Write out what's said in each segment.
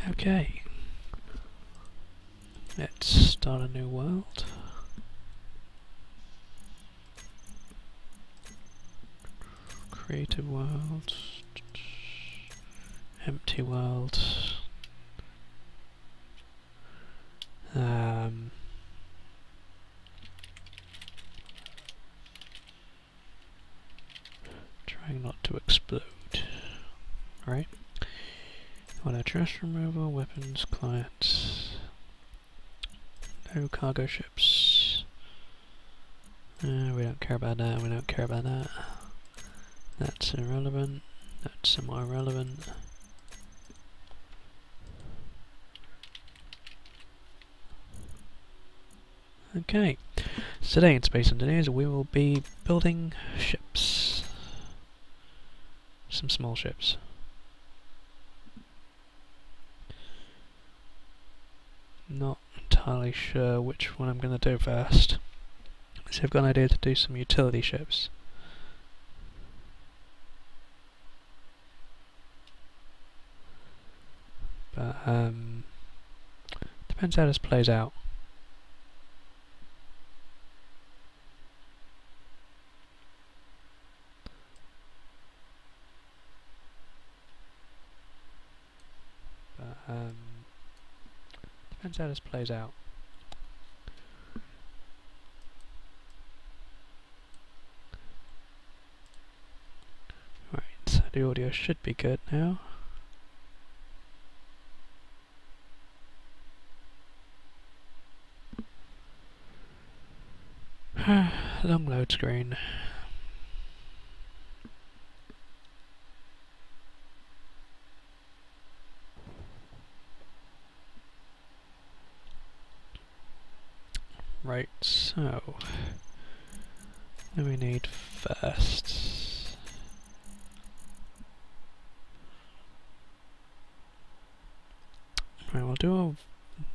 Okay. Let's start a new world. Creative world. Empty world. Trying not to explode. Alright. Auto trash removal, weapons, clients. No cargo ships. We don't care about that, we don't care about that. That's irrelevant. That's semi-irrelevant. Okay, so today in Space Engineers we will be building ships. Some small ships. Not entirely sure which one I'm going to do first. So I've got an idea to do some utility ships. But depends how this plays out. Depends how this plays out. Right, so the audio should be good now. Long load screen. Right, so what do we need first? Right, we'll do a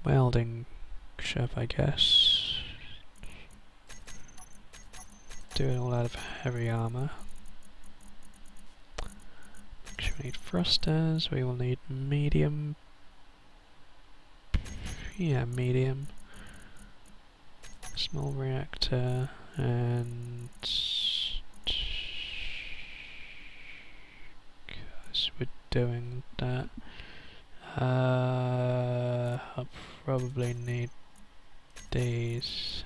welding ship, I guess. Do it all out of heavy armor. Make sure we need thrusters, we will need medium. Yeah, medium. Small reactor and because we're doing that, I'll probably need these.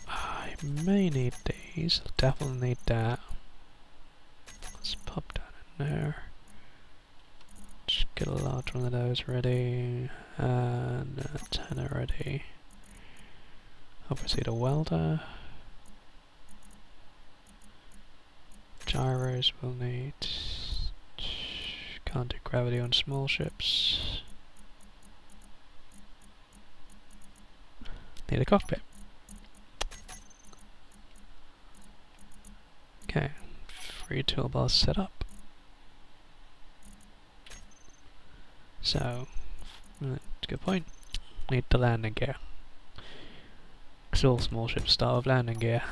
I may need these. I'll definitely need that. Let's pop that in there. Just get a large one of those ready, and a tenner ready. Obviously the welder. Gyros we'll need. Can't do gravity on small ships. Need a cockpit. Okay, 3 toolbars set up. So, that's a good point. Need the landing gear. Because all small ships start with landing gear.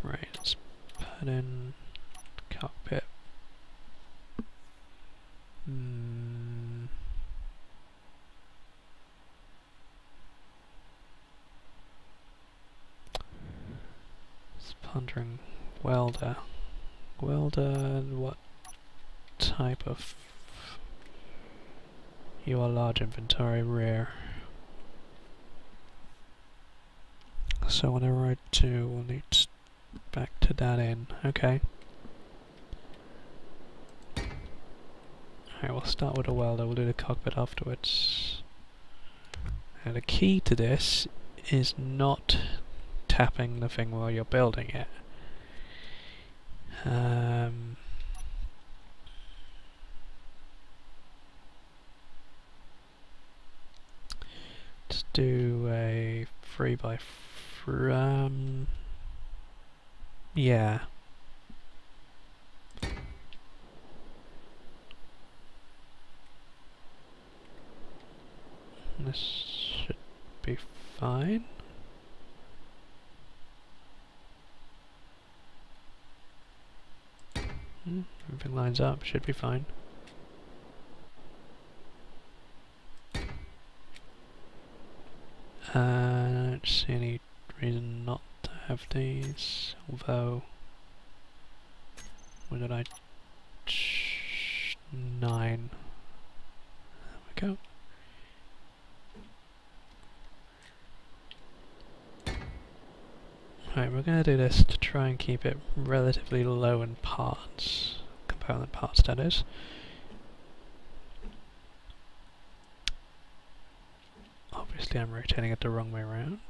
Right, let's put in cockpit. Pondering welder. Welder, what type of... You are large inventory, rear. So whenever I do, we'll need to factor that in. Okay. Alright, we'll start with a welder, we'll do the cockpit afterwards. Now the key to this is not tapping the thing while you're building it. Let's do a 3x3. Yeah. This should be fine. Everything lines up, should be fine. I don't see any reason not to have these, although... What did I... 9. There we go. Right, we're going to do this to try and keep it relatively low in parts. Component parts, that is. Obviously I'm rotating it the wrong way around.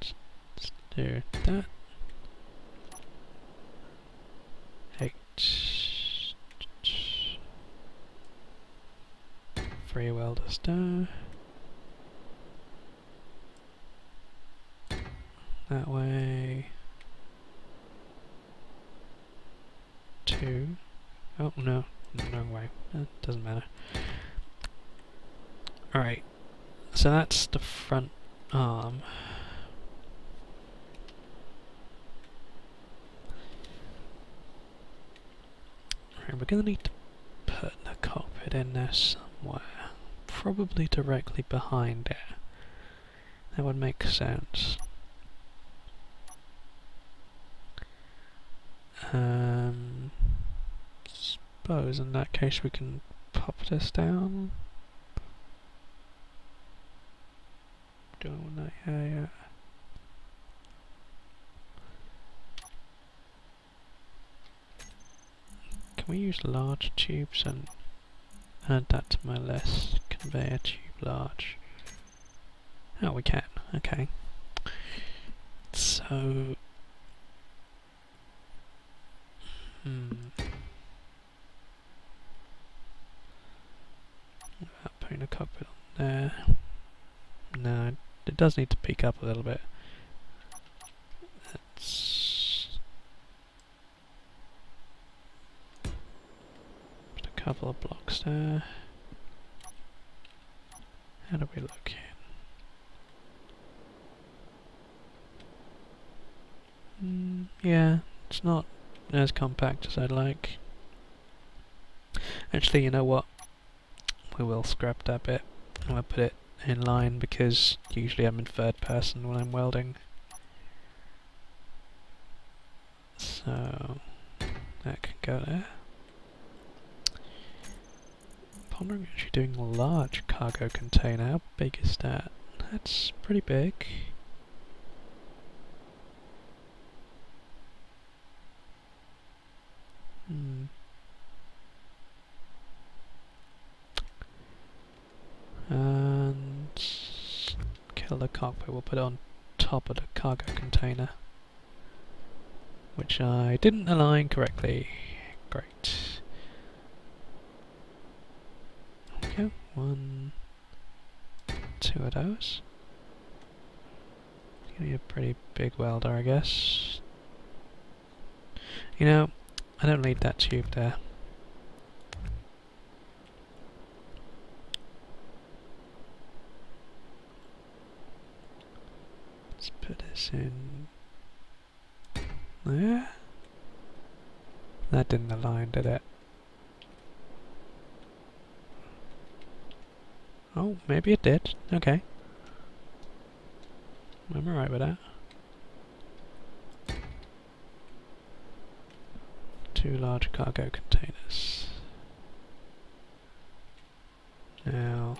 Let's do that. 8. 3 welders there. That way. 2. Oh no, no way. Doesn't matter. Alright, so that's the front arm. Right, we're gonna need to put the cockpit in there somewhere. Probably directly behind it. That would make sense. Suppose in that case we can pop this down. Do I want that? Yeah. Can we use large tubes and add that to my list? Conveyor tube large. Oh, we can. Okay. So... Without putting the cockpit on there. No, it does need to peak up a little bit. Let's put a couple of blocks there. How do we look here? Yeah, it's not as compact as I'd like. Actually, you know what? We will scrap that bit. I'm gonna put it in line because usually I'm in third person when I'm welding. So that can go there. Pondering actually doing a large cargo container. How big is that? That's pretty big. And kill the cockpit, we'll put it on top of the cargo container, which I didn't align correctly. Great. There we go. 1, 2 of those. Gonna be a pretty big welder, I guess. You know, I don't need that tube there. Let's put this in there. That didn't align, did it? Oh, maybe it did. Okay. I'm alright with that. 2 large cargo containers. Now,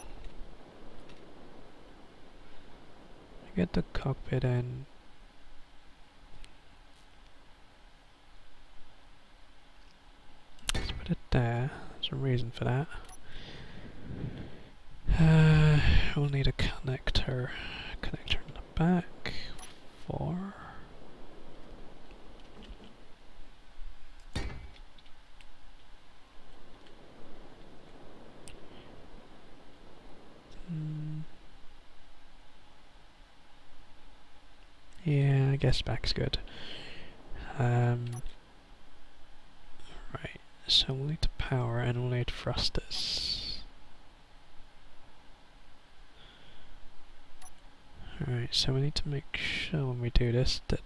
get the cockpit in. Let's put it there. There's a reason for that. We'll need a connector. Connector in the back for. Yeah, I guess back's good. Right, so we'll need to power and we'll need thrusters. Alright, so we need to make sure when we do this that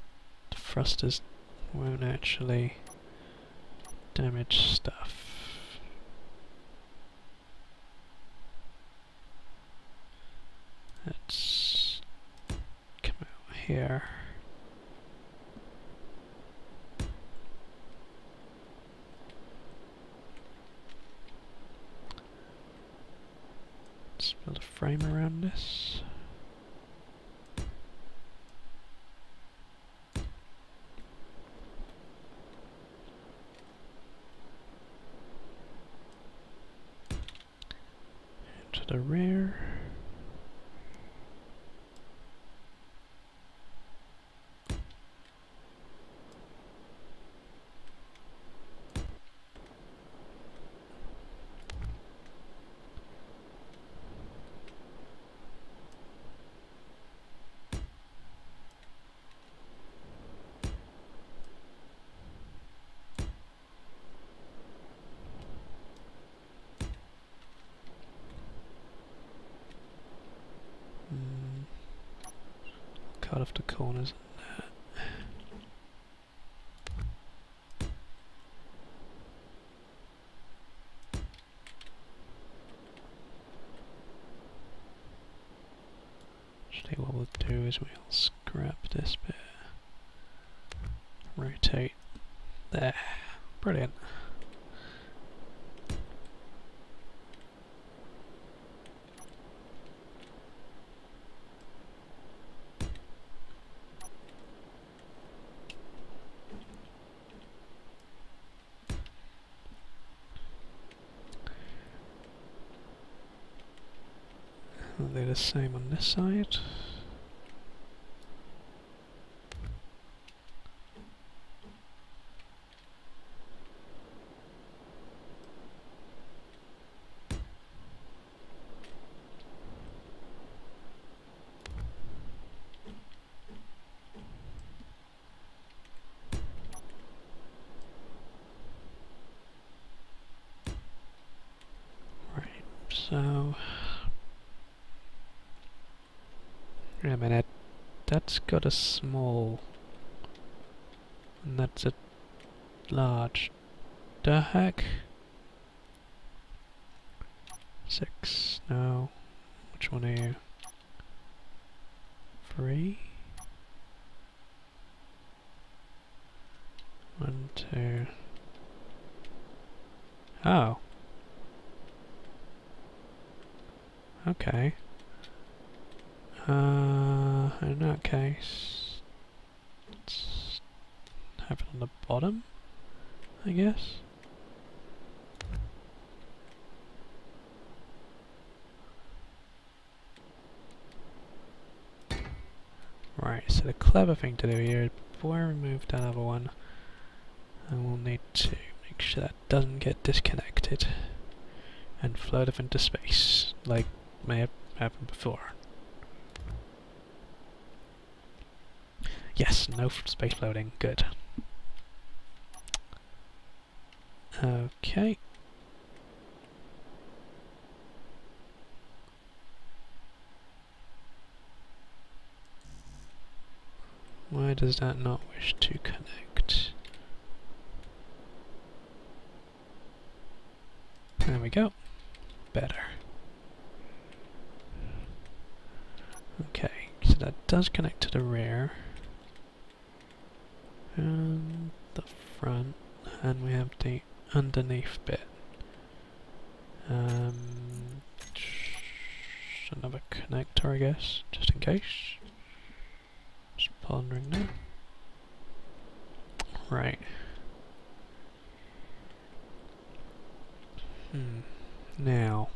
the thrusters won't actually damage stuff. Let's come out here. Let's build a frame around this. To the rear. Cut off the corners and that. Actually, what we'll do is we'll scrap this bit. Rotate. There. Brilliant. I'll do the same on this side. Right, so wait a minute, that's got a small, and that's a large. The heck? 6, no. Which one are you? 3? 1, 2. Oh. Okay. In that case, let's have it on the bottom, I guess. Right, so the clever thing to do here is before I remove that other one, I will need to make sure that doesn't get disconnected and float off into space, like may have happened before. Yes, no space floating, good. Okay. Why does that not wish to connect? There we go. Better. Okay, so that does connect to the rear. And the front. And we have the underneath bit. Another connector, I guess, just in case. Just pondering now. Right. Now,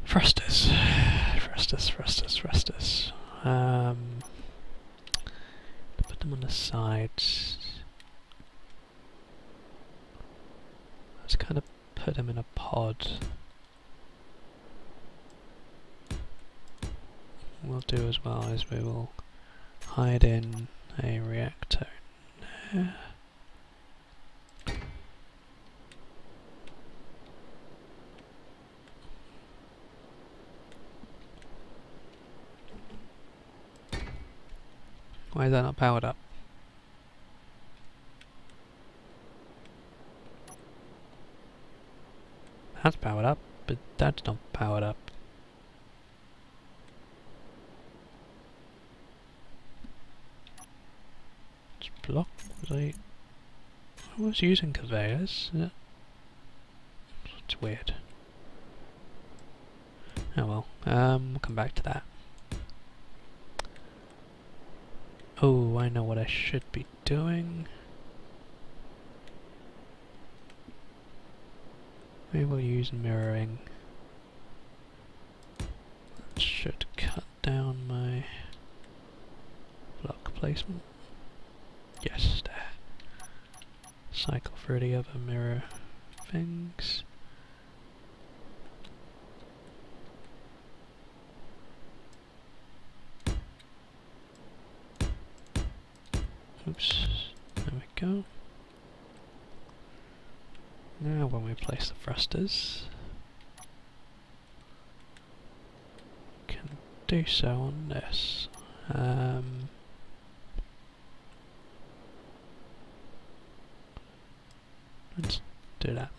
thrusters. Put them on the sides. Let's kind of put them in a pod. We'll do as well as we will hide in a reactor there. Why is that not powered up? That's powered up, but that's not powered up. It's blocked. I was using conveyors. It's weird. Oh well, we'll come back to that. Oh, I know what I should be doing. Maybe we'll use mirroring. That should cut down my block placement. Yes, there. Cycle through the other mirror things. Oops, there we go. Now when we place the thrusters, can do so on this. Let's do that.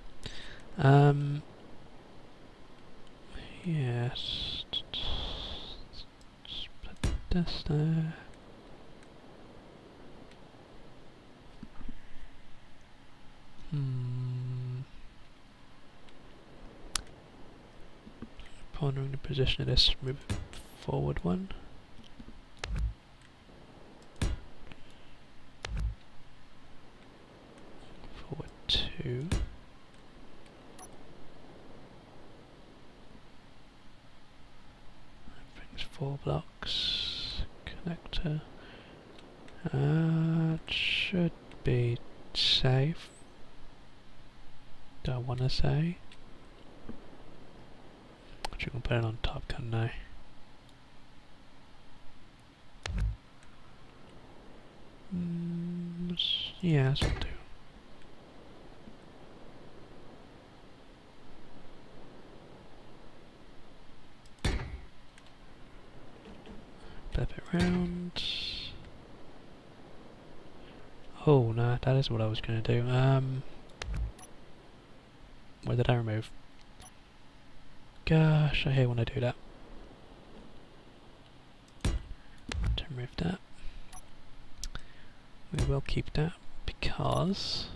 Yes, just put this there. Pondering the position of this moving forward one. Forward 2. That brings 4 blocks. Connector. It should be safe. Do I want to say? You can put it on top, couldn't I? Yeah, that'll do. Flip it round. Oh no, that is what I was gonna do. Where did I remove? Gosh, I hate when I do that. To remove that. We will keep that because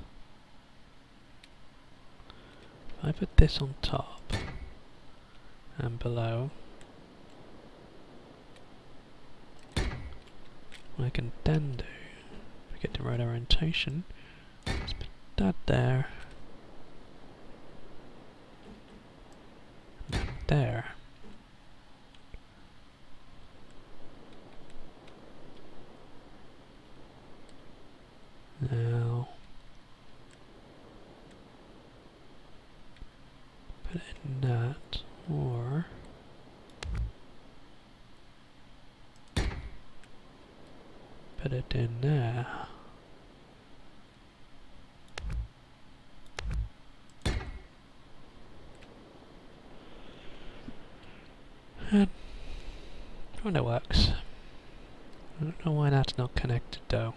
if I put this on top and below, what I can then do, if we get the right orientation, is put that there. There. Now put it in that, or put it in there. And oh, that works. I don't know why that's not connected though.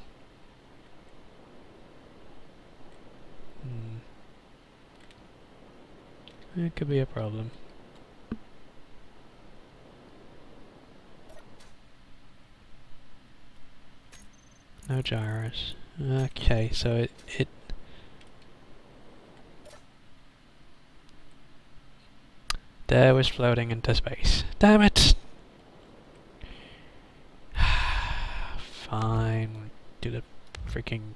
It could be a problem. No gyros. Okay, so it there was floating into space. Damn it! Fine, do the freaking.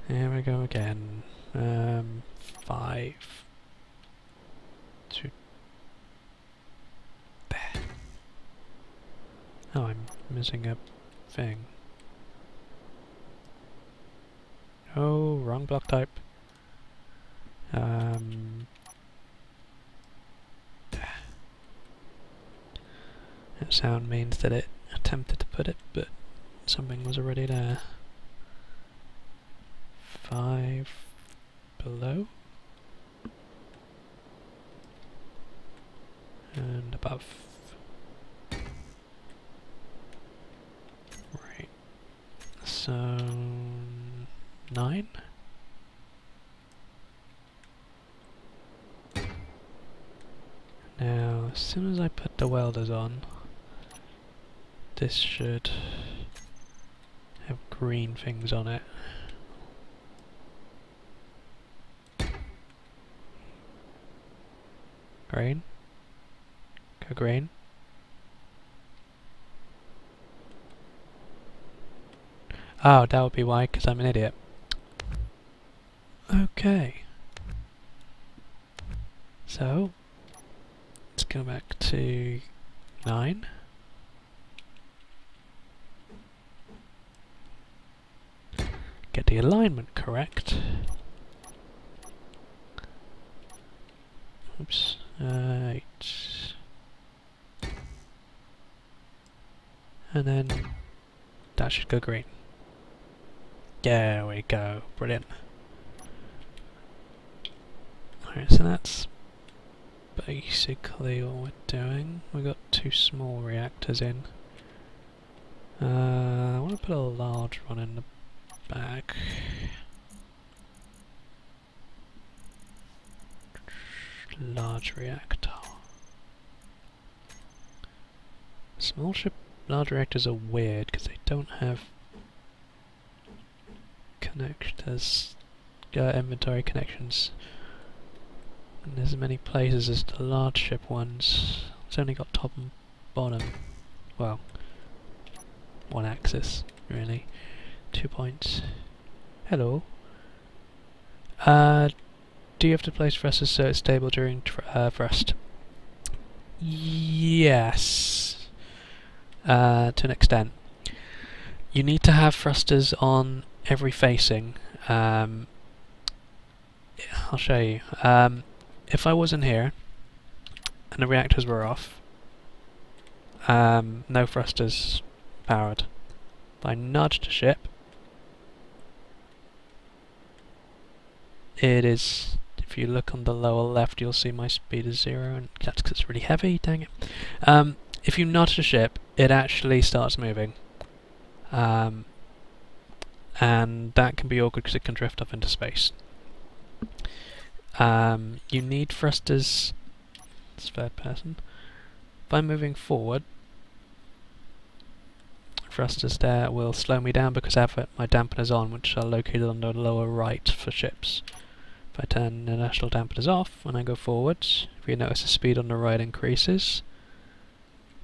Here we go again. 5 to there. Oh, I'm missing a thing. Oh, wrong block type. There. That sound means that it attempted to put it, but something was already there. 5 below. and above. Right. So 9. Now, as soon as I put the welders on, this should have green things on it. Green. Go green. Oh, that would be why, because I'm an idiot. Okay. So, let's go back to 9. Get the alignment correct. Oops. 8. And then that should go green. There we go. Brilliant. Alright, so that's basically what we're doing. We got 2 small reactors in. I want to put a large one in the back. Large reactor. Small ship large reactors are weird because they don't have connectors, inventory connections. And there's as many places as the large ship ones. It's only got top and bottom. Well, one axis, really. 2 points. Hello. Do you have to place thrusters so it's stable during thrust? Yes. To an extent. You need to have thrusters on every facing. I'll show you. If I was in here and the reactors were off, no thrusters powered. If I nudged the ship, it is, if you look on the lower left, you'll see my speed is 0, and that's because it's really heavy, dang it. If you nudge the ship, it actually starts moving. And that can be awkward because it can drift off into space. You need thrusters. It's third person. If I'm moving forward, thrusters there will slow me down because I have my dampeners on, which are located on the lower right for ships. If I turn the inertial dampeners off when I go forwards, if you notice the speed on the right increases.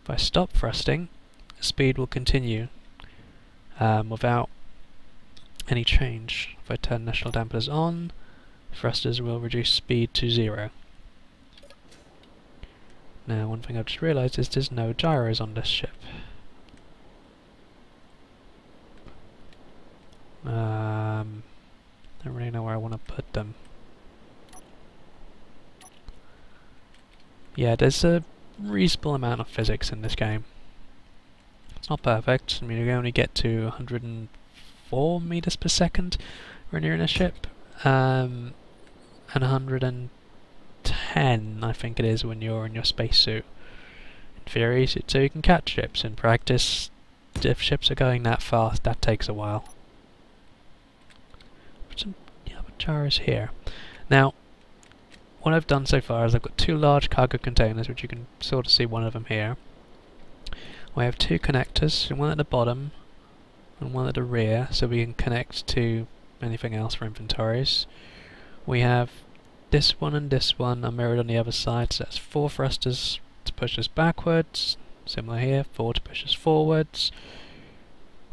If I stop thrusting, the speed will continue without any change. If I turn inertial dampeners on, thrusters will reduce speed to 0. Now, one thing I've just realised is there's no gyros on this ship. I don't really know where I want to put them. Yeah, there's a reasonable amount of physics in this game. It's not perfect. I mean, you only get to 104 meters per second when you're in a ship, and 110, I think it is, when you're in your spacesuit. In theory, so you can catch ships. In practice, if ships are going that fast, that takes a while. Put some gyros here. Now, what I've done so far is I've got 2 large cargo containers, which you can sort of see one of them here. We have 2 connectors, one at the bottom and one at the rear, so we can connect to anything else for inventories. We have this one and this one are mirrored on the other side, so that's 4 thrusters to push us backwards, similar here, 4 to push us forwards.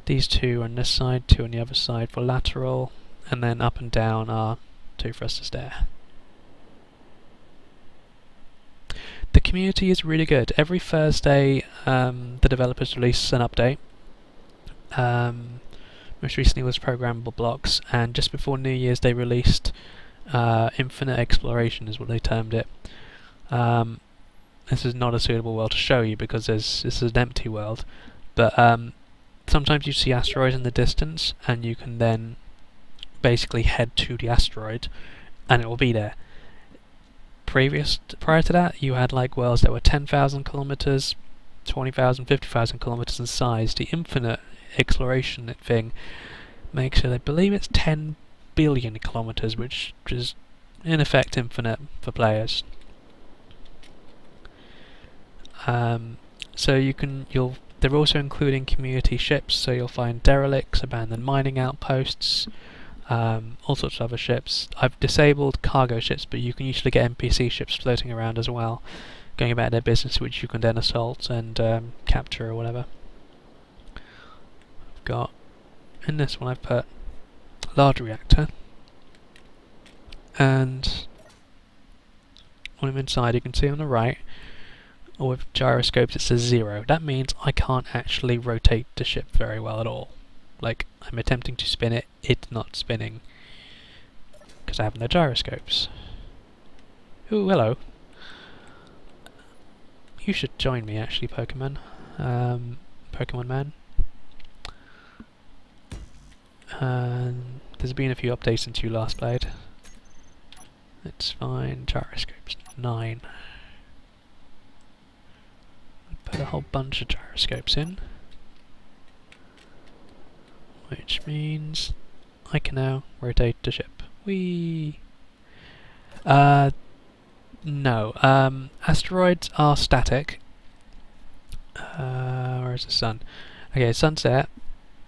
These 2 on this side, 2 on the other side for lateral, and then up and down are 2 thrusters there. The community is really good. Every Thursday the developers release an update. Most recently was Programmable Blocks, and just before New Year's they released Infinite Exploration is what they termed it. This is not a suitable world to show you because this is an empty world, but sometimes you see asteroids in the distance and you can then basically head to the asteroid and it will be there. prior to that, you had like worlds that were 10,000 kilometers, 20,000, 50,000 kilometers in size. The infinite exploration thing makes it, I believe it's 10 billion kilometers, which is in effect infinite for players. So they're also including community ships, so you'll find derelicts, abandoned mining outposts, all sorts of other ships. I've disabled cargo ships, but you can usually get NPC ships floating around as well, going about their business, which you can then assault and capture or whatever. I've got, in this one I've put a large reactor, and when I'm inside you can see on the right, or with gyroscopes it says 0. That means I can't actually rotate the ship very well at all. Like, I'm attempting to spin it, it's not spinning, because I have no gyroscopes. Ooh, hello. You should join me actually, Pokemon. Pokemon Man. There's been a few updates since you last played. It's fine, gyroscopes 9. Put a whole bunch of gyroscopes in, which means I can now rotate the ship. Whee! No. Asteroids are static. Where's the sun? Okay, sunset.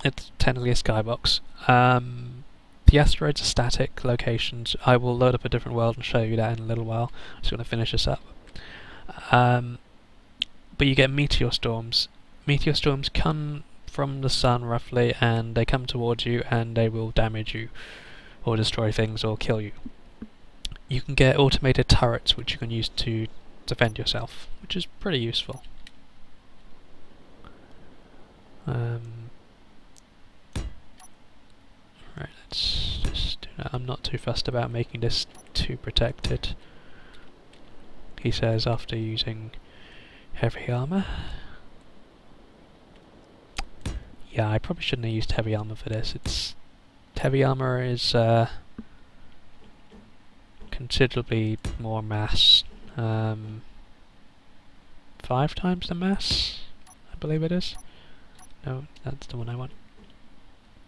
It's technically a skybox. The asteroids are static locations. I will load up a different world and show you that in a little while. I'm just going to finish this up. But you get meteor storms. Meteor storms come from the sun roughly, and they come towards you and they will damage you or destroy things or kill you. You can get automated turrets which you can use to defend yourself, which is pretty useful. Right, let's just do that. I'm not too fussed about making this too protected, he says after using heavy armor. Yeah, I probably shouldn't have used heavy armor for this. Heavy armor is considerably more mass. 5 times the mass, I believe it is. No, that's the one I want.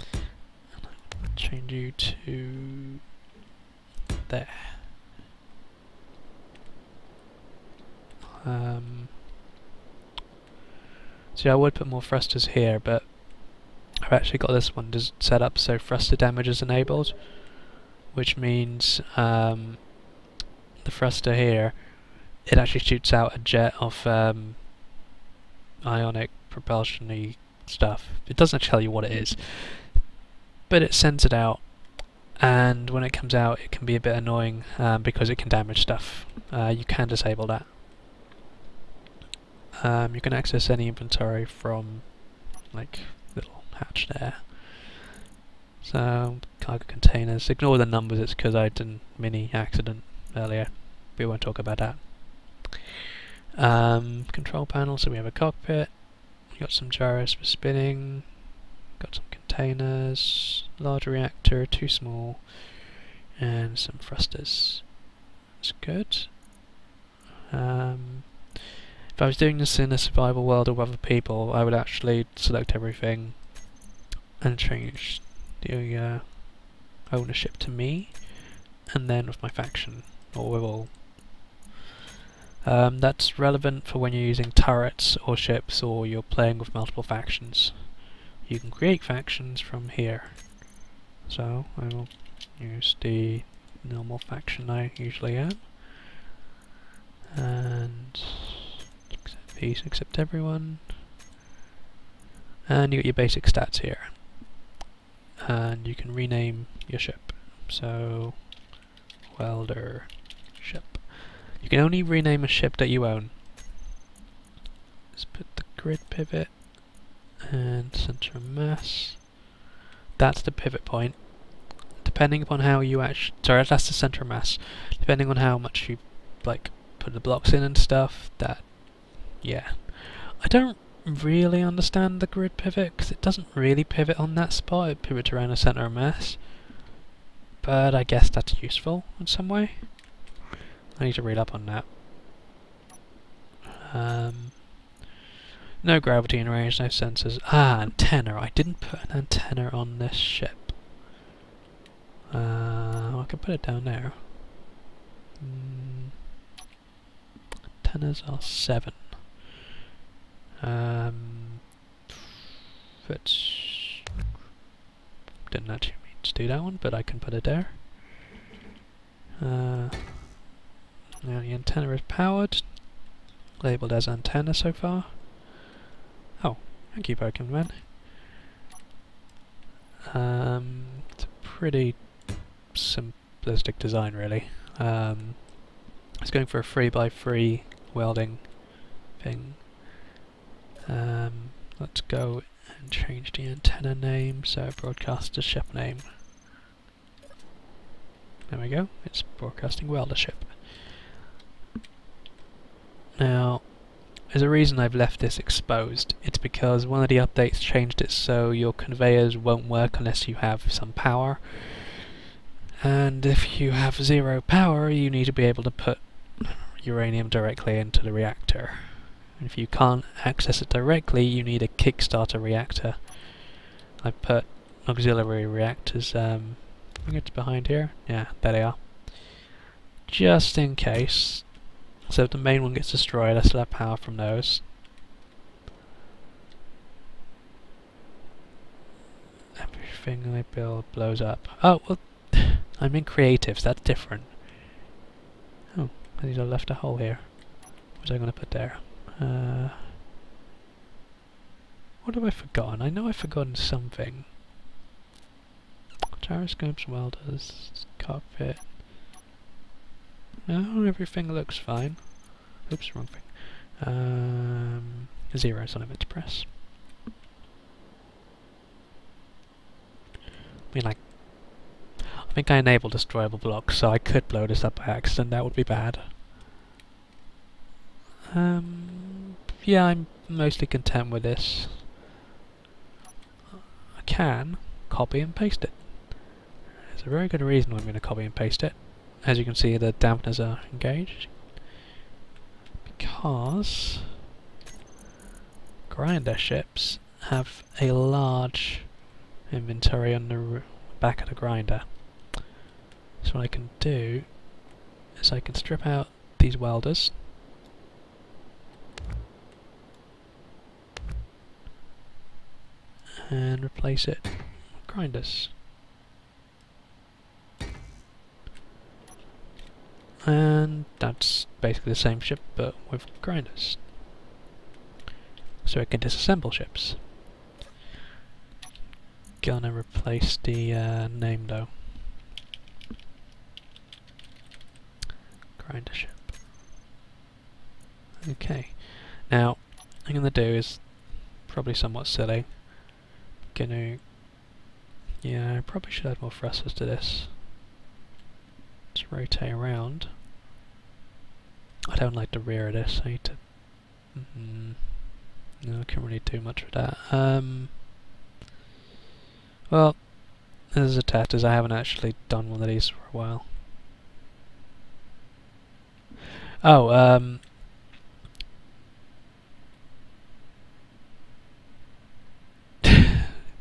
I'll change you to there. So I would put more thrusters here, but I've actually got this one set up so thruster damage is enabled, which means the thruster here, it actually shoots out a jet of ionic propulsion-y stuff. It doesn't tell you what it is, but it sends it out, and when it comes out it can be a bit annoying because it can damage stuff. You can disable that. You can access any inventory from like little hatch there. So cargo containers, ignore the numbers, it's because I did a mini accident earlier. We won't talk about that. Control panel, so we have a cockpit, we got some gyros for spinning, got some containers, large reactor, too small, and some thrusters. That's good. If I was doing this in a survival world with other people, I would actually select everything and change the ownership to me, and then with my faction, or with all. That's relevant for when you're using turrets or ships, or you're playing with multiple factions. You can create factions from here. So I will use the normal faction I usually am, and peace, accept everyone, and you get your basic stats here, and you can rename your ship. So welder ship. You can only rename a ship that you own. Let's put the grid pivot and center of mass. That's the pivot point. Depending upon how you actually, sorry, that's the center of mass. Depending on how much you like put the blocks in and stuff, that, yeah. I don't really understand the grid pivot, because it doesn't really pivot on that spot, it pivots around the center of mass. But I guess that's useful in some way. I need to read up on that. No gravity in range, no sensors. Ah, antenna. I didn't put an antenna on this ship. I can put it down there. Antennas are 7. But didn't actually mean to do that one, but I can put it there. Now the antenna is powered, labelled as antenna so far. Oh, thank you, Pokemon. It's a pretty simplistic design, really. It's going for a 3x3 welding thing. Let's go and change the antenna name so it broadcasts the ship name. There we go, it's broadcasting welder ship. Now, there's a reason I've left this exposed. It's because one of the updates changed it so your conveyors won't work unless you have some power. And if you have 0 power, you need to be able to put uranium directly into the reactor. And if you can't access it directly, you need a Kickstarter reactor. I put auxiliary reactors, I think it's behind here. Yeah, there they are. Just in case. So if the main one gets destroyed, I still have power from those. Everything I build blows up. Oh, well, I'm in creative, so that's different. Oh, I think I left a hole here. What was I going to put there? What have I forgotten? I know I've forgotten something. Gyroscopes, welders, cockpit. No, everything looks fine. Oops, wrong thing. 0 is on limit to press. I mean, I think I enabled destroyable blocks, so I could blow this up by accident. That would be bad. Yeah, I'm mostly content with this. I can copy and paste it. There's a very good reason why I'm going to copy and paste it. As you can see, the dampeners are engaged. Because grinder ships have a large inventory on the back of the grinder. So what I can do is I can strip out these welders. And replace it with grinders. And that's basically the same ship but with grinders. So it can disassemble ships. Gonna replace the name though. Grinder ship. Okay. Now, what I'm gonna do is probably somewhat silly. Yeah, I probably should add more thrusters to this. Let's rotate around. I don't like the rear of this. I need to. No, I can't really do much with that. Well, this is a test, as I haven't actually done one of these for a while. Oh,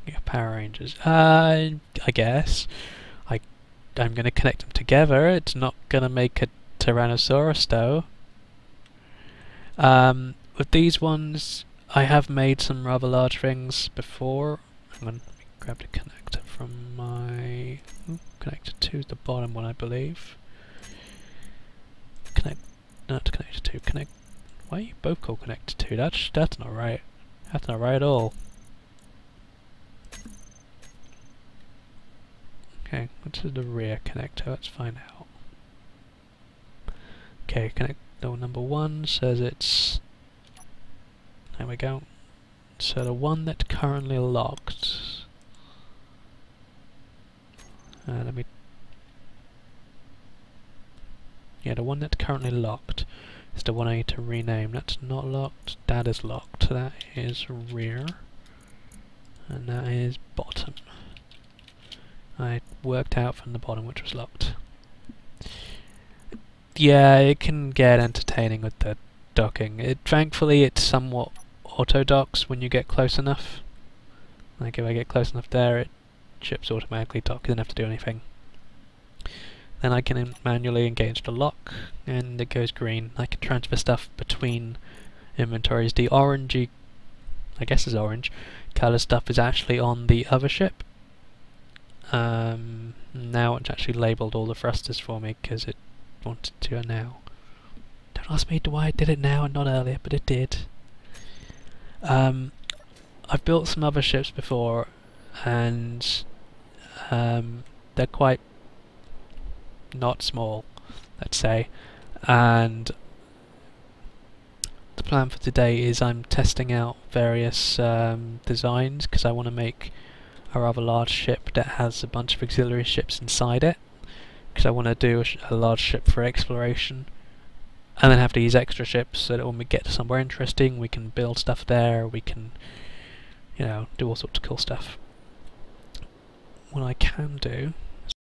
yeah, Power Rangers. I guess. I'm going to connect them together. It's not going to make a Tyrannosaurus though. With these ones, I have made some rather large things before. I'm going to grab the connector from my connector 2 is the bottom one, I believe. Not connector 2. Why are you both called connector 2? That's not right. That's not right at all. Okay, what's the rear connector? Let's find out. Okay, connector number 1 says it's. There we go. So the one that's currently locked. Yeah, the one that's currently locked is the one I need to rename. That's not locked. That is locked. That is rear. And that is bottom. I worked out from the bottom which was locked. Yeah, it can get entertaining with the docking. Thankfully, it's somewhat auto-docks when you get close enough. Like if I get close enough there, it ships automatically dock. You don't have to do anything. Then I can manually engage the lock, and it goes green. I can transfer stuff between inventories. The orangey, I guess is orange, colour stuff is actually on the other ship. Now it's actually labelled all the thrusters for me because it wanted to now. Don't ask me why I did it now and not earlier, but it did. I've built some other ships before, and they're quite not small, let's say, and the plan for today is I'm testing out various designs because I want to make a rather large ship that has a bunch of auxiliary ships inside it, because I want to do a large ship for exploration and then have these extra ships so that when we get to somewhere interesting we can build stuff there, we can, you know, do all sorts of cool stuff. What I can do